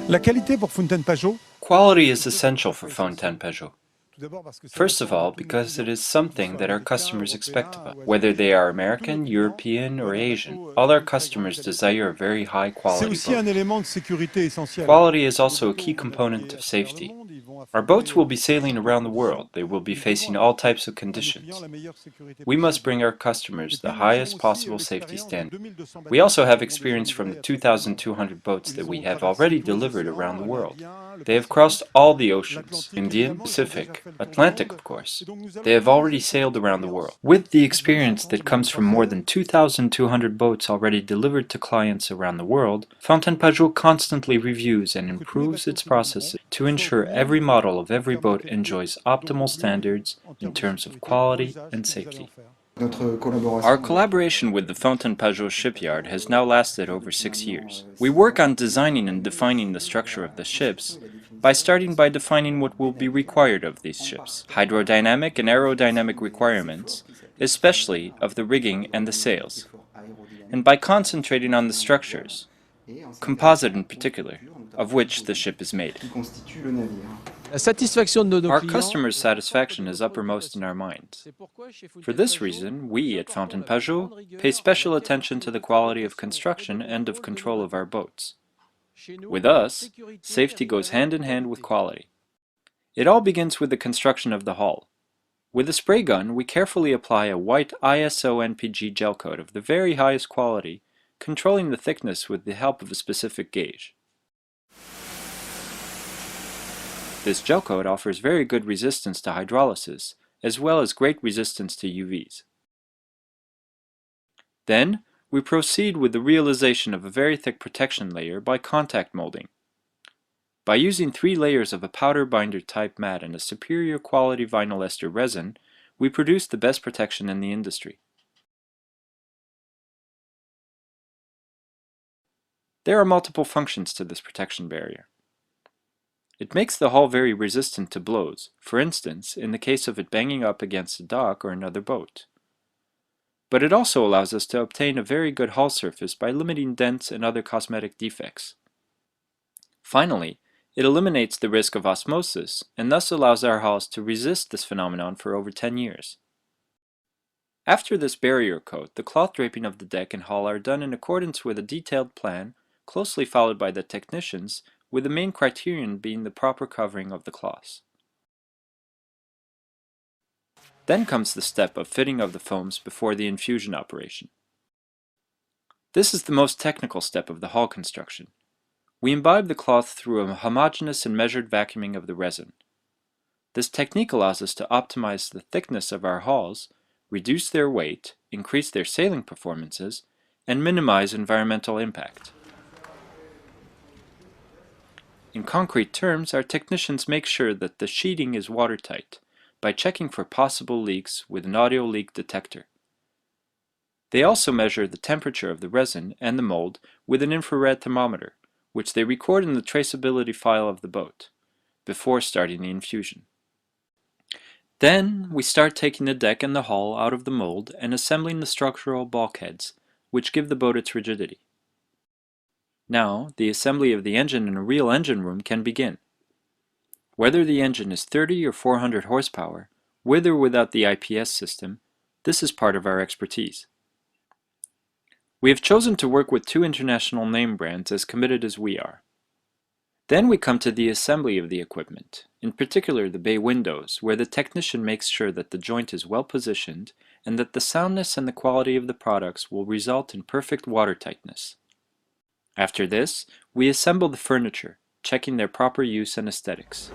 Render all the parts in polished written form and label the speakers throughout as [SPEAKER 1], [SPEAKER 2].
[SPEAKER 1] La qualité pour Fountaine Pajot.
[SPEAKER 2] Quality is essential for Fountaine Pajot. First of all, because it is something that our customers expect of us. Whether they are American, European, or Asian, all our customers desire a very high
[SPEAKER 1] C'est
[SPEAKER 2] quality
[SPEAKER 1] aussi un
[SPEAKER 2] boat.
[SPEAKER 1] élément de sécurité essentiel.
[SPEAKER 2] Quality is also a key component of safety. Our boats will be sailing around the world. They will be facing all types of conditions. We must bring our customers the highest possible safety standard. We also have experience from the 2,200 boats that we have already delivered around the world. They have crossed all the oceans, Indian, Pacific, Atlantic of course. They have already sailed around the world. With the experience that comes from more than 2,200 boats already delivered to clients around the world, Fountaine Pajot constantly reviews and improves its processes to ensure every model of every boat enjoys optimal standards in terms of quality and safety. Our collaboration with the Fountaine Pajot shipyard has now lasted over 6 years. We work on designing and defining the structure of the ships by starting by defining what will be required of these ships, hydrodynamic and aerodynamic requirements, especially of the rigging and the sails, and by concentrating on the structures, composite in particular, of which the ship is made. Our customers' satisfaction is uppermost in our minds. For this reason, we at Fountaine Pajot pay special attention to the quality of construction and of control of our boats. With us, safety goes hand in hand with quality. It all begins with the construction of the hull. With a spray gun, we carefully apply a white ISO NPG gel coat of the very highest quality, controlling the thickness with the help of a specific gauge. This gel coat offers very good resistance to hydrolysis, as well as great resistance to UVs. Then, we proceed with the realization of a very thick protection layer by contact molding. By using 3 layers of a powder binder type mat and a superior quality vinyl ester resin, we produce the best protection in the industry. There are multiple functions to this protection barrier. It makes the hull very resistant to blows, for instance, in the case of it banging up against a dock or another boat. But it also allows us to obtain a very good hull surface by limiting dents and other cosmetic defects. Finally, it eliminates the risk of osmosis and thus allows our hulls to resist this phenomenon for over 10 years. After this barrier coat, the cloth draping of the deck and hull are done in accordance with a detailed plan, closely followed by the technicians, with the main criterion being the proper covering of the cloths. Then comes the step of fitting of the foams before the infusion operation. This is the most technical step of the hull construction. We imbibe the cloth through a homogeneous and measured vacuuming of the resin. This technique allows us to optimize the thickness of our hulls, reduce their weight, increase their sailing performances, and minimize environmental impact. In concrete terms, our technicians make sure that the sheeting is watertight by checking for possible leaks with an audio leak detector. They also measure the temperature of the resin and the mold with an infrared thermometer, which they record in the traceability file of the boat, before starting the infusion. Then we start taking the deck and the hull out of the mold and assembling the structural bulkheads, which give the boat its rigidity. Now, the assembly of the engine in a real engine room can begin. Whether the engine is 30 or 400 horsepower, with or without the IPS system, this is part of our expertise. We have chosen to work with 2 international name brands as committed as we are. Then we come to the assembly of the equipment, in particular the bay windows, where the technician makes sure that the joint is well positioned and that the soundness and the quality of the products will result in perfect watertightness. After this, we assemble the furniture, checking their proper use and aesthetics.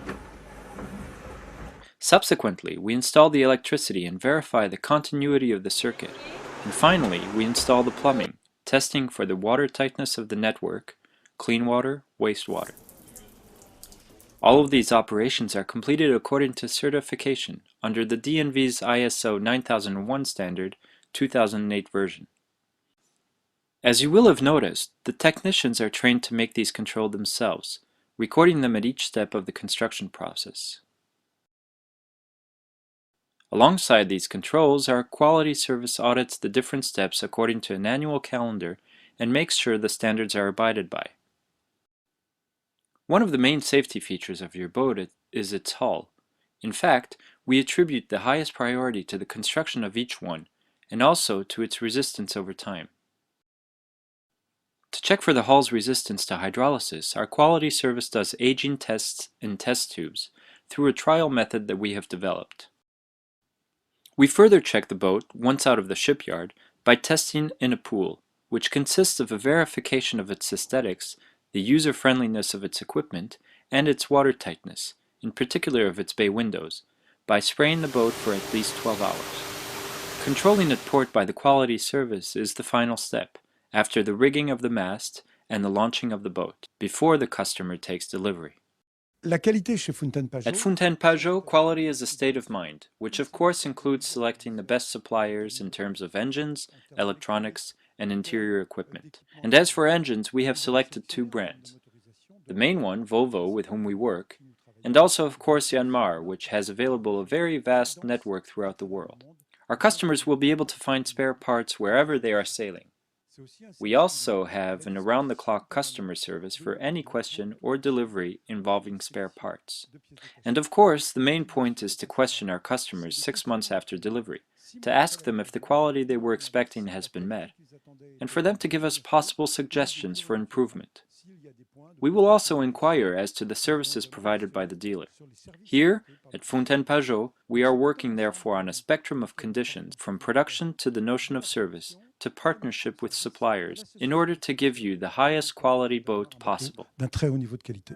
[SPEAKER 2] Subsequently, we install the electricity and verify the continuity of the circuit. And finally, we install the plumbing, testing for the watertightness of the network, clean water, wastewater. All of these operations are completed according to certification under the DNV's ISO 9001 standard 2008 version. As you will have noticed, the technicians are trained to make these controls themselves, recording them at each step of the construction process. Alongside these controls, our quality service audits the different steps according to an annual calendar and makes sure the standards are abided by. One of the main safety features of your boat is its hull. In fact, we attribute the highest priority to the construction of each one, and also to its resistance over time. To check for the hull's resistance to hydrolysis, our quality service does aging tests in test tubes through a trial method that we have developed. We further check the boat, once out of the shipyard, by testing in a pool, which consists of a verification of its aesthetics, the user-friendliness of its equipment, and its watertightness, in particular of its bay windows, by spraying the boat for at least 12 hours. Controlling at port by the quality service is the final step, after the rigging of the mast and the launching of the boat, before the customer takes delivery.
[SPEAKER 1] La qualité chez Fountaine Pajot.
[SPEAKER 2] At Fountaine Pajot, quality is a state of mind, which of course includes selecting the best suppliers in terms of engines, electronics, and interior equipment. And as for engines, we have selected two brands. The main one, Volvo, with whom we work, and also of course Yanmar, which has available a very vast network throughout the world. Our customers will be able to find spare parts wherever they are sailing. We also have an around-the-clock customer service for any question or delivery involving spare parts. And of course, the main point is to question our customers 6 months after delivery, to ask them if the quality they were expecting has been met, and for them to give us possible suggestions for improvement. We will also inquire as to the services provided by the dealer. Here, at Fountaine Pajot, we are working therefore on a spectrum of conditions, from production to the notion of service, to partnership with suppliers, in order to give you the highest quality boat possible.
[SPEAKER 1] D'un très haut niveau de qualité.